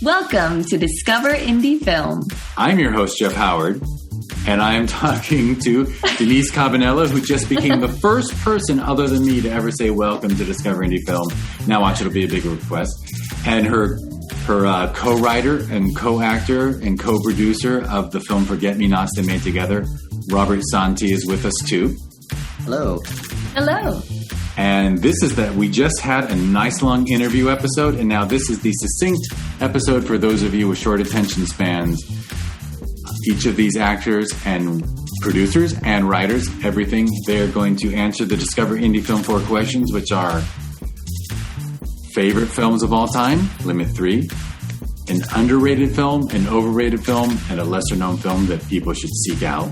Welcome to Discover Indie Film. I'm your host, Jeff Howard, and I am talking to Danice Cabanela, who just became the first person other than me to ever say welcome to Discover Indie Film. Now watch, it'll be a big request. And her co-writer and co-actor and co-producer of the film Forget-Me-Nots They Made Together, Robert Santi, is with us too. Hello. Hello. And this is that we just had a nice long interview episode, and now this is the succinct episode for those of you with short attention spans. Each of these actors and producers and writers, everything, they're going to answer the Discover Indie Film 4 questions, which are favorite films of all time, limit 3, an underrated film, an overrated film, and a lesser known film that people should seek out.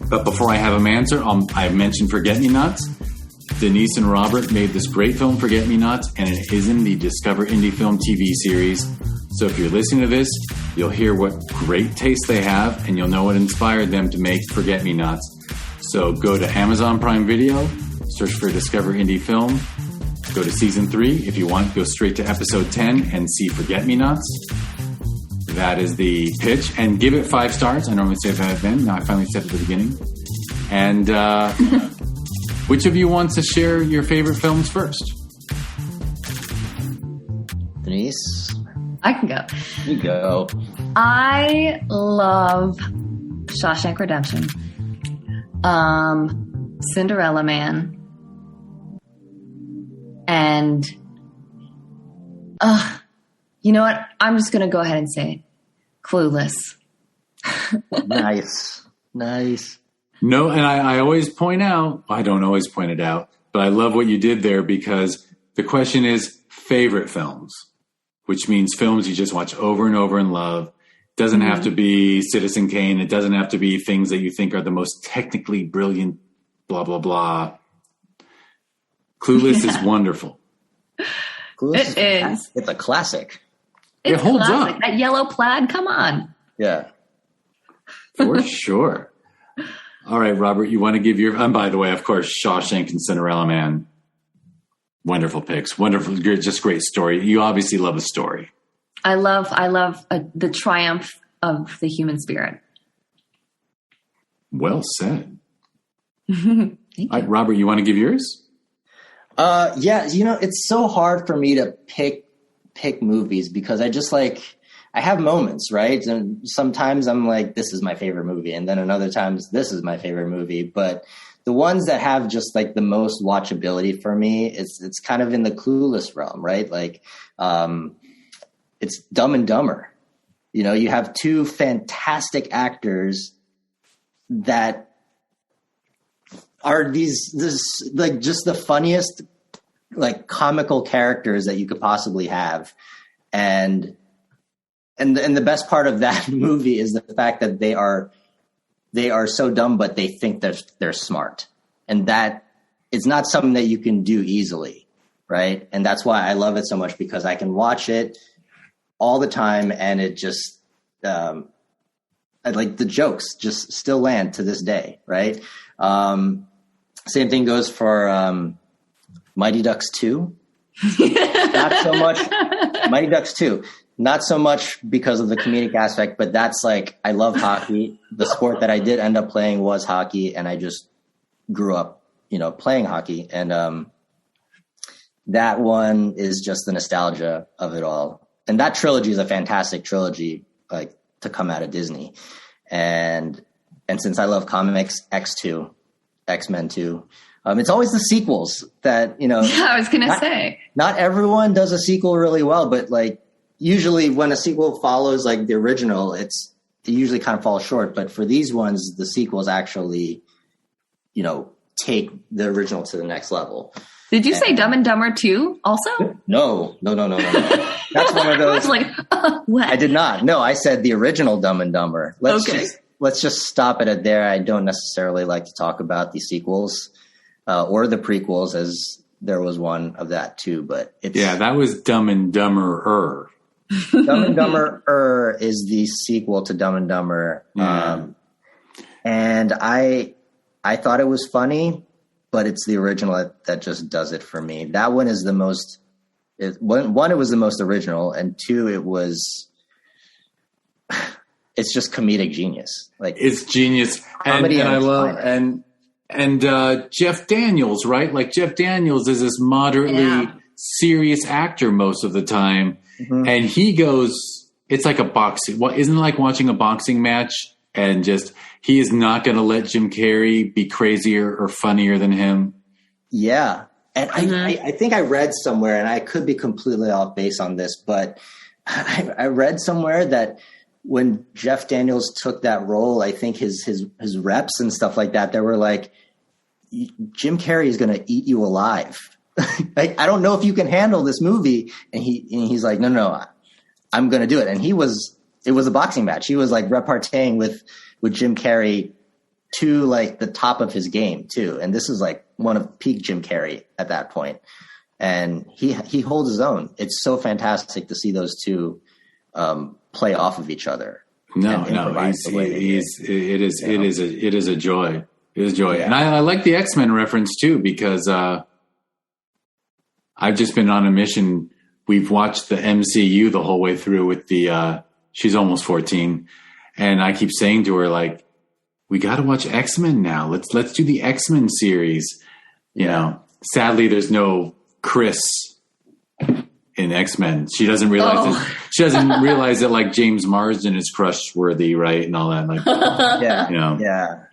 But before I have them answer, I mentioned Forget-Me-Nots. Danice and Robert made this great film, Forget-Me-Nots, and it is in the Discover Indie Film TV series. So if you're listening to this, you'll hear what great taste they have, and you'll know what inspired them to make Forget-Me-Nots. So go to Amazon Prime Video, search for Discover Indie Film, go to Season 3. If you want, go straight to Episode 10 and see Forget-Me-Nots. That is the pitch, and give it 5 stars. I normally say that then. Now I finally said it at the beginning. And which of you wants to share your favorite films first? Denise? I can go. You go. I love Shawshank Redemption, Cinderella Man, and you know what? I'm just going to go ahead and say it. Clueless. Nice. No, and I always point out, I don't always point it out, but I love what you did there because the question is favorite films, which means films you just watch over and over and love. It doesn't have to be Citizen Kane. It doesn't have to be things that you think are the most technically brilliant, blah, blah, blah. Clueless is wonderful. Clueless is. It's a classic. It holds up. That yellow plaid, come on. Yeah. For sure. All right, Robert, you want to give your... And by the way, of course, Shawshank and Cinderella Man. Wonderful picks. Wonderful, just great story. You obviously love a story. I love the triumph of the human spirit. Well said. Thank you. All right, Robert, you want to give yours? Yeah, it's so hard for me to pick movies because I have moments, right? And sometimes I'm like, this is my favorite movie. And then another times, this is my favorite movie. But the ones that have just like the most watchability for me, it's kind of in the Clueless realm, right? Like, it's Dumb and Dumber. You have 2 fantastic actors that are this like just the funniest, like comical characters that you could possibly have. And the best part of that movie is the fact that they are so dumb, but they think they're smart. And that it's not something that you can do easily. Right. And that's why I love it so much because I can watch it all the time. And it just, I like the jokes just still land to this day. Right. Same thing goes for, Mighty Ducks 2. Not so much Mighty Ducks 2. Not so much because of the comedic aspect, but that's like, I love hockey. The sport that I did end up playing was hockey, and I just grew up, playing hockey. And that one is just the nostalgia of it all. And that trilogy is a fantastic trilogy, like to come out of Disney. And since I love comics, X2, X-Men 2, it's always the sequels that, Yeah, I was going to say. Not everyone does a sequel really well, but like, usually when a sequel follows like the original, it usually kind of falls short. But for these ones, the sequels actually, take the original to the next level. Did you say Dumb and Dumber 2 also? No. That's one of those. I was like, what? I did not. No, I said the original Dumb and Dumber. Let's just stop it at there. I don't necessarily like to talk about the sequels or the prequels, as there was one of that too. But that was Dumb and Dumber-er. Dumb and Dumber is the sequel to Dumb and Dumber. Yeah. And I thought it was funny, but it's the original that just does it for me. That one is the most One, it was the most original, and two, it's just comedic genius. Like it's genius, and I love and Jeff Daniels, right? Like Jeff Daniels is this moderately serious actor most of the time, and he goes. It's like a boxing. What isn't it like watching a boxing match? And just he is not going to let Jim Carrey be crazier or funnier than him. Yeah. And I think I read somewhere, and I could be completely off base on this, but I read somewhere that when Jeff Daniels took that role, I think his reps and stuff like that, they were like, Jim Carrey is going to eat you alive. Like, I don't know if you can handle this movie. And he's like, no, I'm going to do it. And it was a boxing match. He was like reparteeing with Jim Carrey to like the top of his game too. And this is like one of peak Jim Carrey at that point. And he holds his own. It's so fantastic to see those two play off of each other. It is a joy. It is a joy. Yeah. And I like the X-Men reference too, because I've just been on a mission. We've watched the MCU the whole way through with she's almost 14. And I keep saying to her, like, we got to watch X-Men now. Let's do the X-Men series. You know, sadly, there's no Chris in X-Men. She doesn't realize she doesn't realize that like James Marsden is crush worthy, right? And all that. Like, yeah.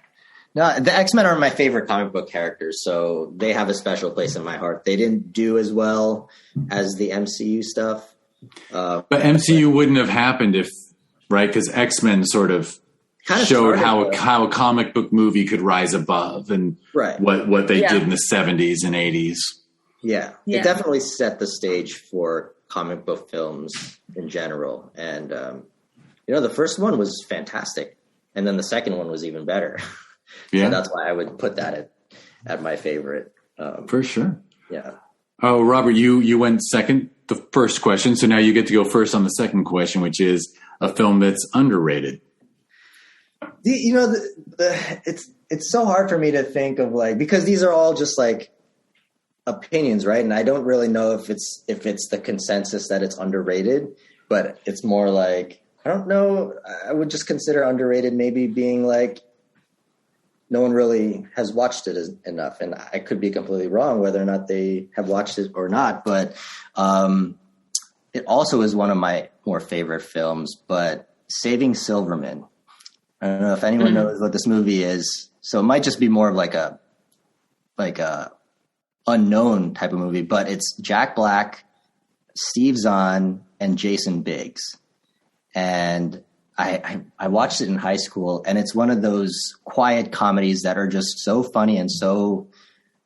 No, the X-Men are my favorite comic book characters, so they have a special place in my heart. They didn't do as well as the MCU stuff. But MCU wouldn't have happened because X-Men sort of showed how a comic book movie could rise above and what they did in the 70s and 80s. Yeah, it definitely set the stage for comic book films in general. And, the first one was fantastic. And then the second one was even better. Yeah, so that's why I would put that at my favorite. For sure. Yeah. Oh, Robert, you went second, the first question. So now you get to go first on the second question, which is a film that's underrated. It's so hard for me to think of because these are all just like opinions, right? And I don't really know if it's the consensus that it's underrated, but it's more like, I don't know. I would just consider underrated maybe being like, no one really has watched it enough. And I could be completely wrong whether or not they have watched it or not, but it also is one of my more favorite films, but Saving Silverman. I don't know if anyone knows what this movie is. So it might just be more of like a unknown type of movie, but it's Jack Black, Steve Zahn, and Jason Biggs. And I watched it in high school, and it's one of those quiet comedies that are just so funny and so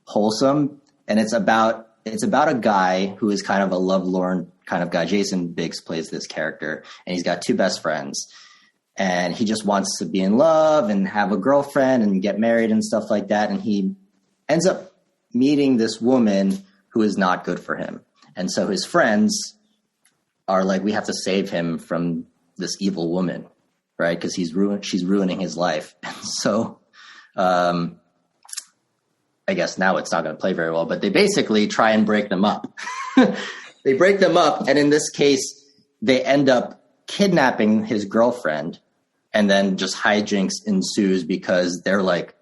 wholesome. And it's about a guy who is kind of a lovelorn kind of guy. Jason Biggs plays this character, and he's got two best friends, and he just wants to be in love and have a girlfriend and get married and stuff like that. And he ends up meeting this woman who is not good for him. And so his friends are like, we have to save him from this evil woman, right? Because she's ruining his life. And so I guess now it's not going to play very well, but they basically try and break them up. They break them up, and in this case, they end up kidnapping his girlfriend, and then just hijinks ensues because they're like,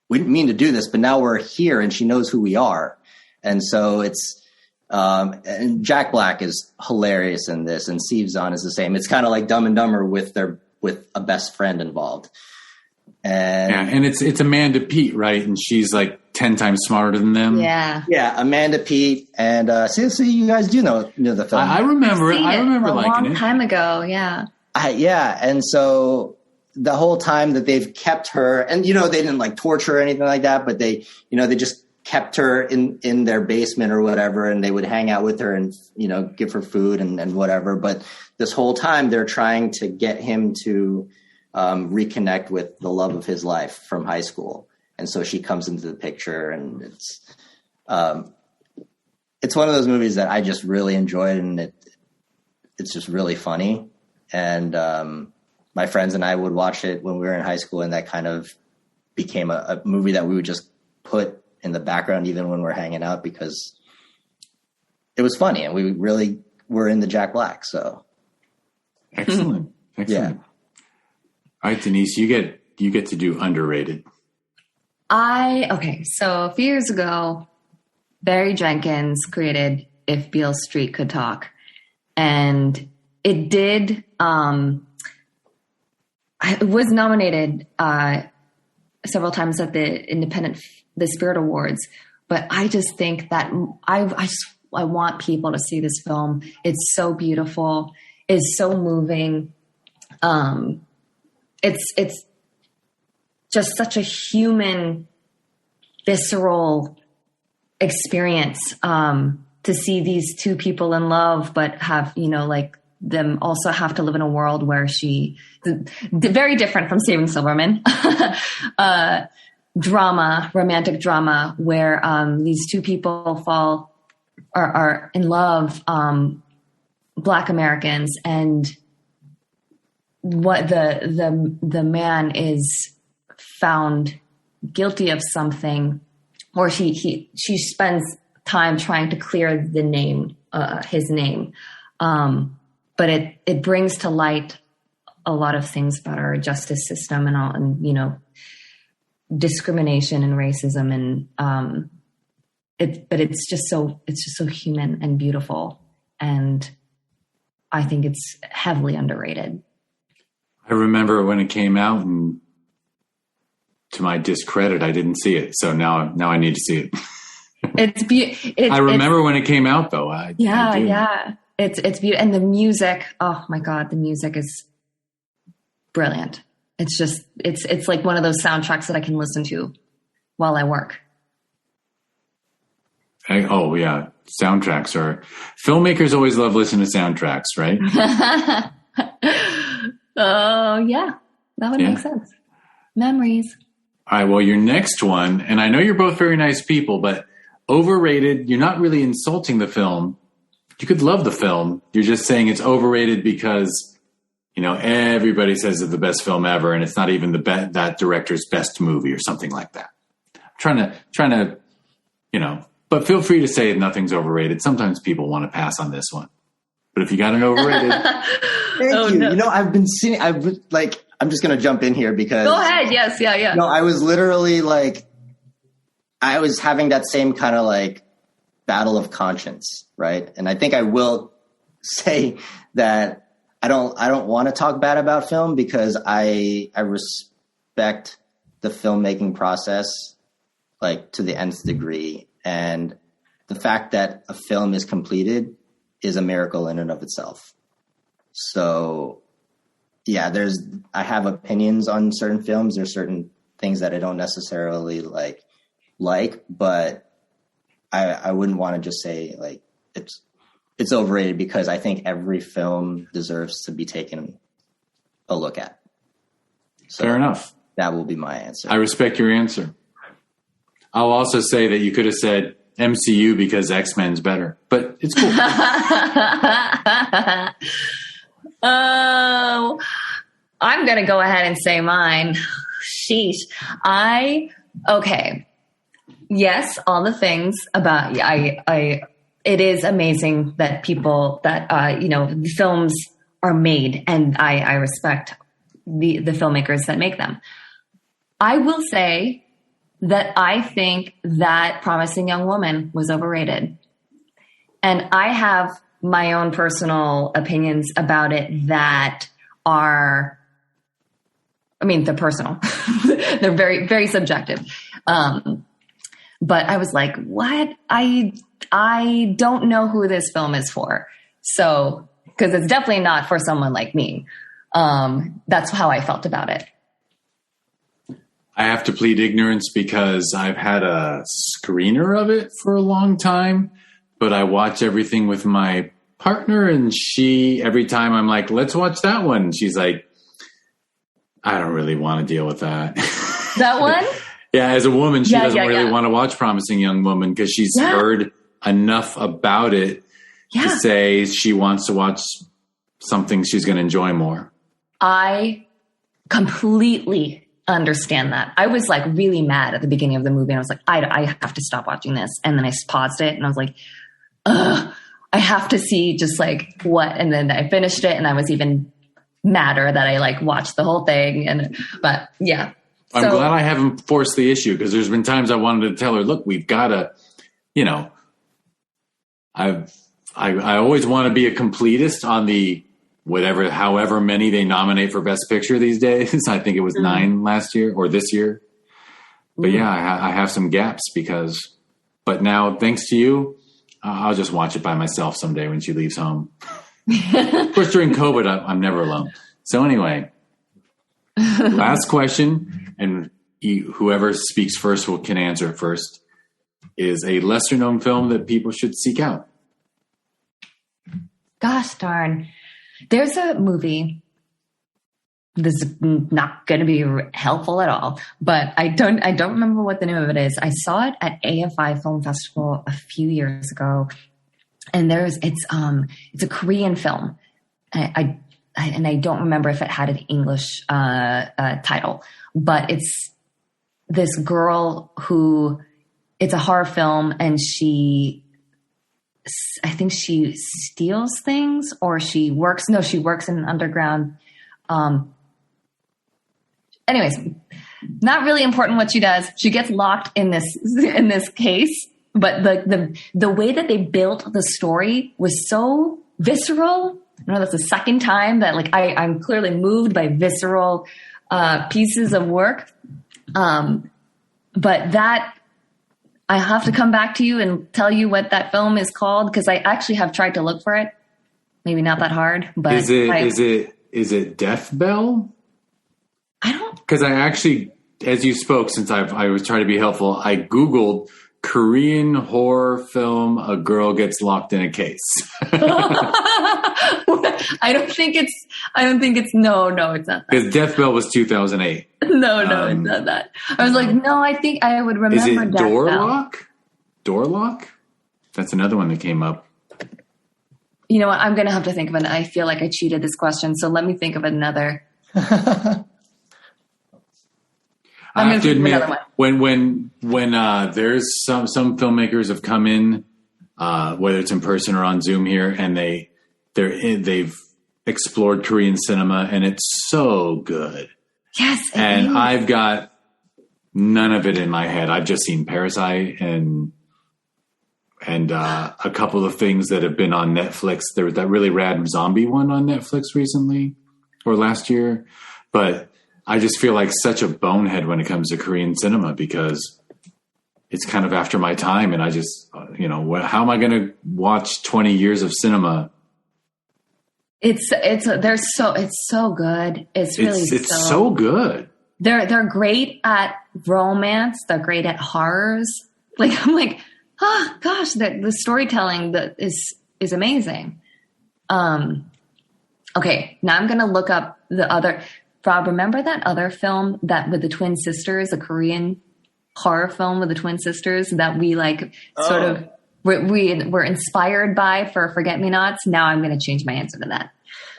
we didn't mean to do this, but now we're here and she knows who we are. And so it's and Jack Black is hilarious in this, and Steve Zahn is the same. It's kind of like Dumb and Dumber with a best friend involved. And it's Amanda Peet, right? And she's like 10 times smarter than them. Yeah, Amanda Peet, and so you guys do know the film. I remember it. I remember liking it a long time ago. Yeah, and so the whole time that they've kept her, and they didn't like torture or anything like that, but they just kept her in their basement or whatever, and they would hang out with her and give her food and whatever. But this whole time they're trying to get him to reconnect with the love of his life from high school, and so she comes into the picture, and it's one of those movies that I just really enjoyed, and it's just really funny. And my friends and I would watch it when we were in high school, and that kind of became a movie that we would just put in the background even when we're hanging out, because it was funny, and we really were into Jack Black. So excellent. Yeah. All right, Danice, you get to do underrated. So a few years ago, Barry Jenkins created If Beale Street Could Talk. And it did, it was nominated several times at the Spirit Awards. But I just think that I want people to see this film. It's so beautiful. It's so moving. It's just such a human, visceral experience to see these two people in love, but have, them also have to live in a world where very different from Saving Silverman, romantic drama, where these two people are in love, Black Americans, and what the man is found guilty of something, or she spends time trying to clear his name. But it brings to light a lot of things about our justice system and discrimination and racism, but it's just so human and beautiful, and I think it's heavily underrated. I remember when it came out, and to my discredit, I didn't see it. So now I need to see it. I remember when it came out, though. Yeah. It's beautiful. And the music, oh my God, the music is brilliant. It's just, it's like one of those soundtracks that I can listen to while I work. Oh yeah. Filmmakers always love listening to soundtracks, right? Oh yeah, that would make sense. Memories. All right. Well, your next one, and I know you're both very nice people, but overrated, you're not really insulting the film. You could love the film. You're just saying it's overrated because, everybody says it's the best film ever, and it's not even that director's best movie or something like that. I'm trying to, but feel free to say nothing's overrated. Sometimes people want to pass on this one. But if you got an overrated. Thank you. No. I'm just going to jump in here because. Go ahead. Yes. Yeah. No, I was literally I was having that same kind of battle of conscience, right? And I think I will say that I don't want to talk bad about film because I respect the filmmaking process to the nth degree, and the fact that a film is completed is a miracle in and of itself. So yeah, I have opinions on certain films. There's certain things that I don't necessarily like, but I wouldn't want to just say it's overrated because I think every film deserves to be taken a look at. So fair enough. That will be my answer. I respect your answer. I'll also say that you could have said MCU because X-Men's better, but it's cool. Oh, I'm going to go ahead and say mine. Sheesh. Okay. Yes, all the things about, it is amazing that films are made, and I respect the filmmakers that make them. I will say that I think that Promising Young Woman was overrated. And I have my own personal opinions about it that are, they're personal. They're very, very subjective. But I was like, what? I don't know who this film is for. So, because it's definitely not for someone like me. That's how I felt about it. I have to plead ignorance because I've had a screener of it for a long time, but I watch everything with my partner, and every time I'm like, let's watch that one, she's like, I don't really want to deal with that. That one? Yeah, as a woman, she doesn't really want to watch Promising Young Woman because she's heard enough about it to say she wants to watch something she's going to enjoy more. I completely understand that. I was really mad at the beginning of the movie, and I was like, I have to stop watching this. And then I paused it, and I was like, ugh. I have to see just like what, and then I finished it and I was even madder that I like watched the whole thing. But yeah. I'm glad I haven't forced the issue, because there's been times I wanted to tell her, look, we've got to, you know, I always want to be a completist on the however many they nominate for Best Picture these days. I think it was 9 last year or this year. But yeah, I have some gaps but now thanks to you, I'll just watch it by myself someday when she leaves home. Of course, during COVID, I'm never alone. So anyway, last question, and whoever speaks first can answer it first, is a lesser known film that people should seek out. Gosh darn. There's a movie. This is not going to be helpful at all, but I don't remember what the name of it is. I saw it at AFI Film Festival a few years ago, and it's a Korean film. I don't remember if it had an English title, but it's this girl it's a horror film, and I think she steals things, or she works in an underground. Anyways, not really important what she does. She gets locked in this case, but the way that they built the story was so visceral. I know that's the second time that like I'm clearly moved by visceral pieces of work. But that I have to come back to you and tell you what that film is called, because I actually have tried to look for it. Maybe not that hard, but is it Death Bell? I don't, because I actually, as you spoke, since I was trying to be helpful, I Googled Korean horror film, a girl gets locked in a case. I don't think it's no, it's not that. Because Death Bell was 2008. No, it's not that. I was like, no, I think I would remember. Is it Death Doorlock? Bell. Doorlock? That's another one that came up. You know what? I'm going to have to think of it. I feel like I cheated this question, so let me think of another. I have to admit, when there's some filmmakers have come in, whether it's in person or on Zoom here, and they've explored Korean cinema, and it's so good. Yes, and I've got none of it in my head. I've just seen Parasite and a couple of things that have been on Netflix. There was that really rad zombie one on Netflix recently or last year, but I just feel like such a bonehead when it comes to Korean cinema, because it's kind of after my time, and I just, how am I going to watch 20 years of cinema? It's so good. It's so good. They're great at romance. They're great at horrors. Like, I'm like, oh gosh, the storytelling that is amazing. Okay, now I'm going to look up the other. Rob, remember that other film with the twin sisters, a Korean horror film with the twin sisters that we we were inspired by for Forget-Me-Nots? Now I'm going to change my answer to that.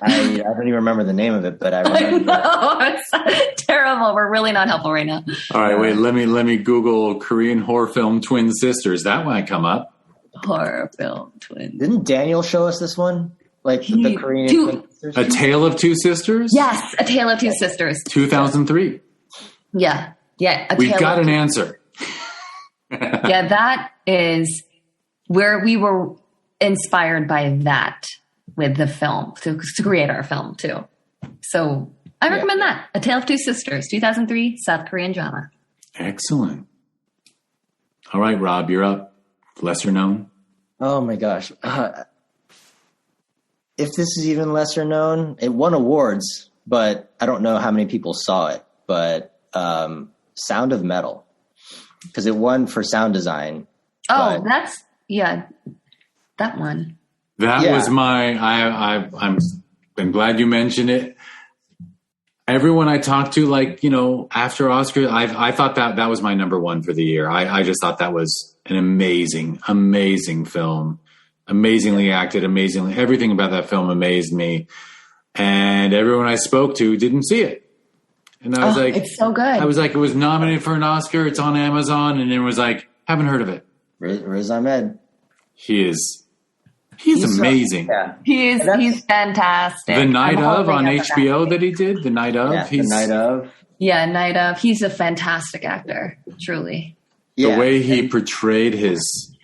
I don't even remember the name of it, but I remember. It's terrible. We're really not helpful right now. All right, wait. Let me Google Korean horror film Twin Sisters. That might come up. Horror film twin. Didn't Daniel show us this one? Like the Korean Twin Sisters? A Tale of Two Sisters? Yes, A Tale of Two Sisters. 2003. Yeah. We've got an answer. Yeah, that is where we were inspired by that with the film to create our film too. So I recommend that. A Tale of Two Sisters, 2003, South Korean drama. Excellent. All right, Rob, you're up. Lesser known. Oh my gosh. If this is even lesser known, it won awards, but I don't know how many people saw it. But Sound of Metal, because it won for sound design. Oh, that one. That was I'm glad you mentioned it. Everyone I talked to, after Oscar, I thought that was my number one for the year. I just thought that was an amazing, amazing film. Amazingly acted, everything about that film amazed me. And everyone I spoke to didn't see it. And I was like, it's so good. I was like, it was nominated for an Oscar. It's on Amazon. And it was like, haven't heard of it. Riz Ahmed. He is He's amazing. Yeah. He's fantastic. The Night of on HBO that he did. The Night of. Yeah, The Night of. Yeah, Night of. He's a fantastic actor, truly. The way he portrayed his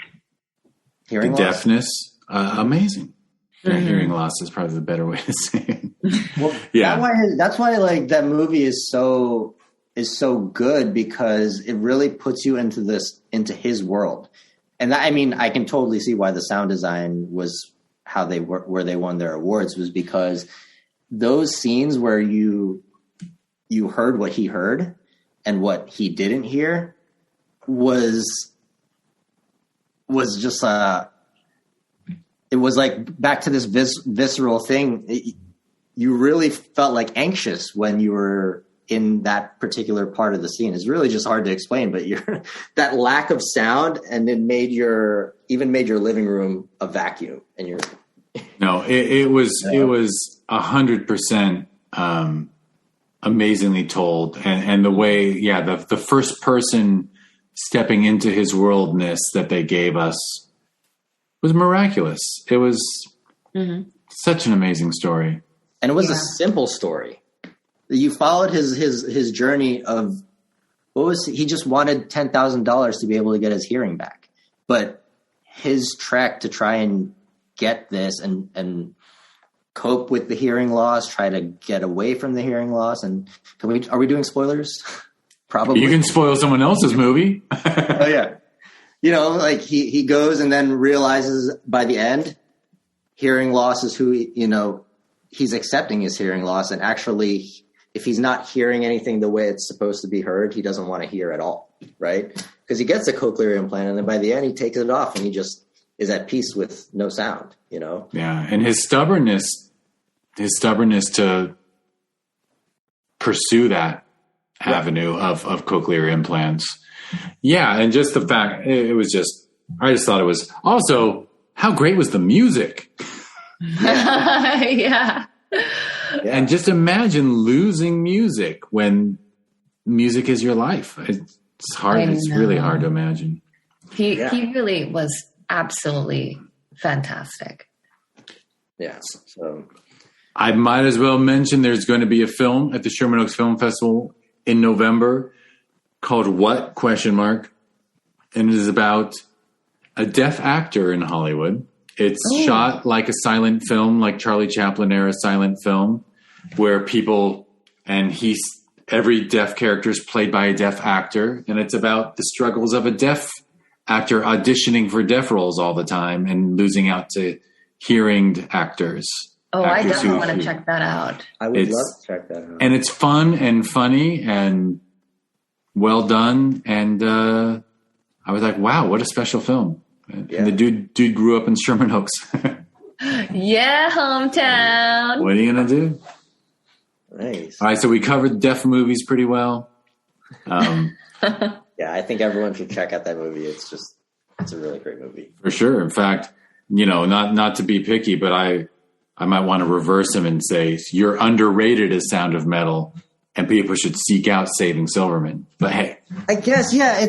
hearing deafness, amazing. Mm-hmm. Yeah, hearing loss is probably the better way to say it. Well, that's why like that movie is so good, because it really puts you into his world. And that, I mean, I can totally see why the sound design was how they were, where they won their awards, was because those scenes where you heard what he heard and what he didn't hear was just it was like back to this visceral thing. You really felt like anxious when you were in that particular part of the scene. It's really just hard to explain, but that lack of sound, and it made your living room a vacuum. And it was 100% amazingly told, and the way, the first person stepping into his worldness that they gave us was miraculous. It was such an amazing story, and it was a simple story. You followed his journey of he just wanted $10,000 to be able to get his hearing back, but his trek to try and get this and cope with the hearing loss, try to get away from the hearing loss. And are we doing spoilers? Probably. You can spoil someone else's movie. Oh yeah. Like he goes and then realizes by the end, hearing loss is who, he's accepting his hearing loss. And actually, if he's not hearing anything the way it's supposed to be heard, he doesn't want to hear at all. Right. Because he gets a cochlear implant, and then by the end he takes it off and he just is at peace with no sound, Yeah. And his stubbornness to pursue that avenue of cochlear implants. Yeah. And just the fact I just thought it was also, how great was the music? Yeah. And just imagine losing music when music is your life. It's hard. It's really hard to imagine. He really was absolutely fantastic. Yeah. So I might as well mention there's going to be a film at the Sherman Oaks Film Festival in November called What? ? And it is about a deaf actor in Hollywood. It's shot like a silent film, like Charlie Chaplin era silent film, where every deaf character is played by a deaf actor. And it's about the struggles of a deaf actor auditioning for deaf roles all the time and losing out to hearing actors. Oh, I definitely want to check that out. I would love to check that out. And it's fun and funny and well done. And I was like, wow, what a special film. Yeah. And the dude grew up in Sherman Oaks. Yeah, hometown. What are you going to do? Nice. All right, so we covered deaf movies pretty well. Yeah, I think everyone should check out that movie. It's a really great movie. For sure. In fact, not to be picky, but I might want to reverse him and say, you're underrated as Sound of Metal, and people should seek out Saving Silverman. But hey. I guess, yeah,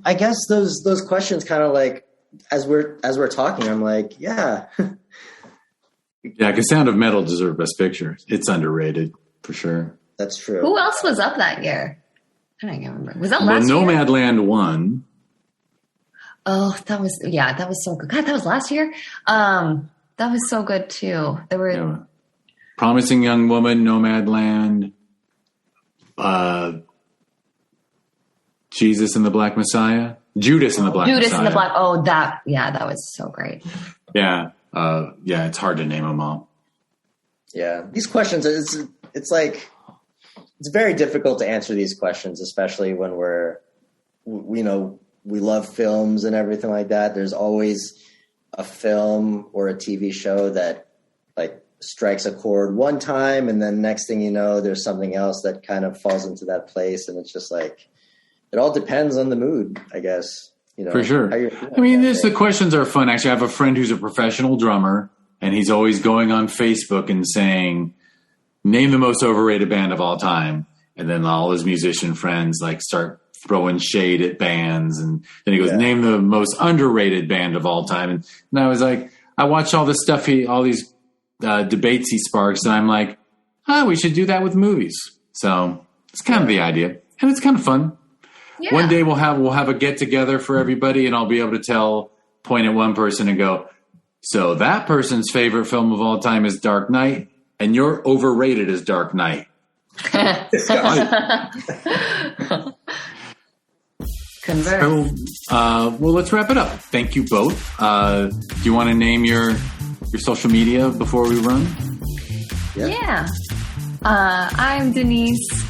I guess those questions kind of like, as we're talking, I'm like, yeah. Yeah, because Sound of Metal deserved Best Picture. It's underrated, for sure. That's true. Who else was up that year? I don't even remember. Was that last year? Nomadland won. Oh, that was so good. God, that was last year? That was so good, too. There were... Promising Young Woman, Nomadland, Jesus and the Black Messiah. Judas and the Black Messiah. Judas and the Black... Oh, that was so great. Yeah. It's hard to name them all. Yeah. These questions, it's like... It's very difficult to answer these questions, especially when we love films and everything like that. There's always a film or a TV show that like strikes a chord one time, and then next thing you know, there's something else that kind of falls into that place. And it's just like, it all depends on the mood, I guess. For sure. I mean, the questions are fun. Actually, I have a friend who's a professional drummer, and he's always going on Facebook and saying, name the most overrated band of all time. And then all his musician friends like start throwing shade at bands. And then he goes, name the most underrated band of all time. And I was like, I watch all this stuff, all these debates he sparks, and I'm like, we should do that with movies. So it's kind of the idea, and it's kind of fun. Yeah. One day we'll have a get together for everybody, and I'll be able to point at one person and go, so that person's favorite film of all time is Dark Knight, and you're overrated as Dark Knight. Convert. So, well, let's wrap it up. Thank you both. Do you want to name your social media before we run? Yeah. I'm Danice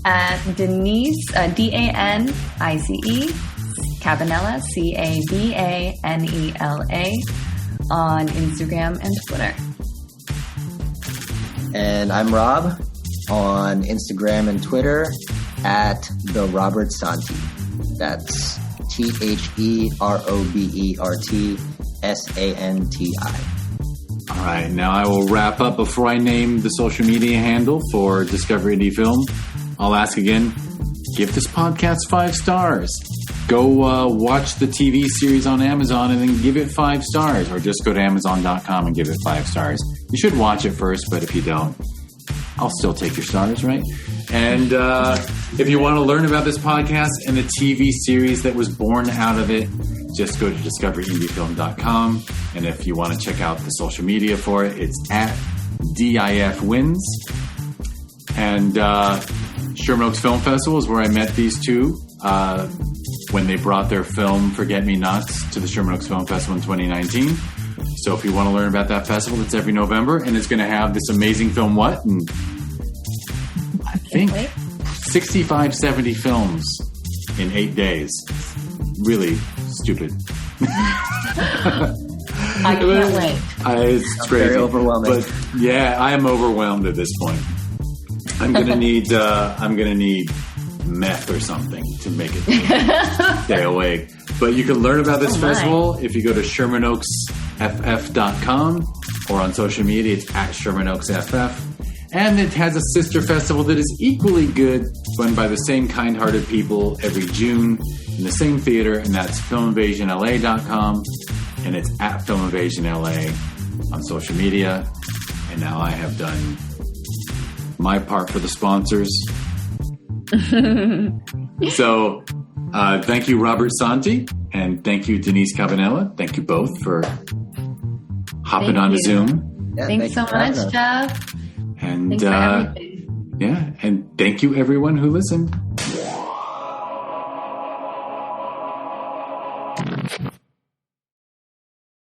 at Danice, Danice, Cabanela, Cabanela on Instagram and Twitter. And I'm Rob on Instagram and Twitter at the Robert Santi. That's TheRobertSanti. All right, now I will wrap up. Before I name the social media handle for Discovery Indie Film, I'll ask again, give this podcast 5 stars. Go watch the TV series on Amazon and then give it 5 stars, or just go to Amazon.com and give it 5 stars. You should watch it first, but if you don't, I'll still take your stars, right? And if you want to learn about this podcast and the TV series that was born out of it, just go to discoveryindiefilm.com. And if you want to check out the social media for it, it's at DIFWins. And Sherman Oaks Film Festival is where I met these two when they brought their film Forget Me Nots to the Sherman Oaks Film Festival in 2019. So if you want to learn about that festival, it's every November, and it's going to have this amazing film, and I think 65, 70 films in 8 days. Really stupid. I can't wait. It's crazy. Very overwhelming. But yeah, I am overwhelmed at this point. I'm gonna need meth or something to make it stay awake. But you can learn about this festival if you go to ShermanOaksFF.com, or on social media it's at ShermanOaksFF. And it has a sister festival that is equally good, run by the same kind-hearted people every June in the same theater, and that's FilmInvasionLA.com, and it's at FilmInvasionLA on social media. And now I have done my part for the sponsors. So thank you, Robert Santi, and thank you, Danice Cabanela. Thank you both for hopping onto Zoom. Yeah, thanks so much, Jeff. And thanks for everything. and thank you everyone who listened.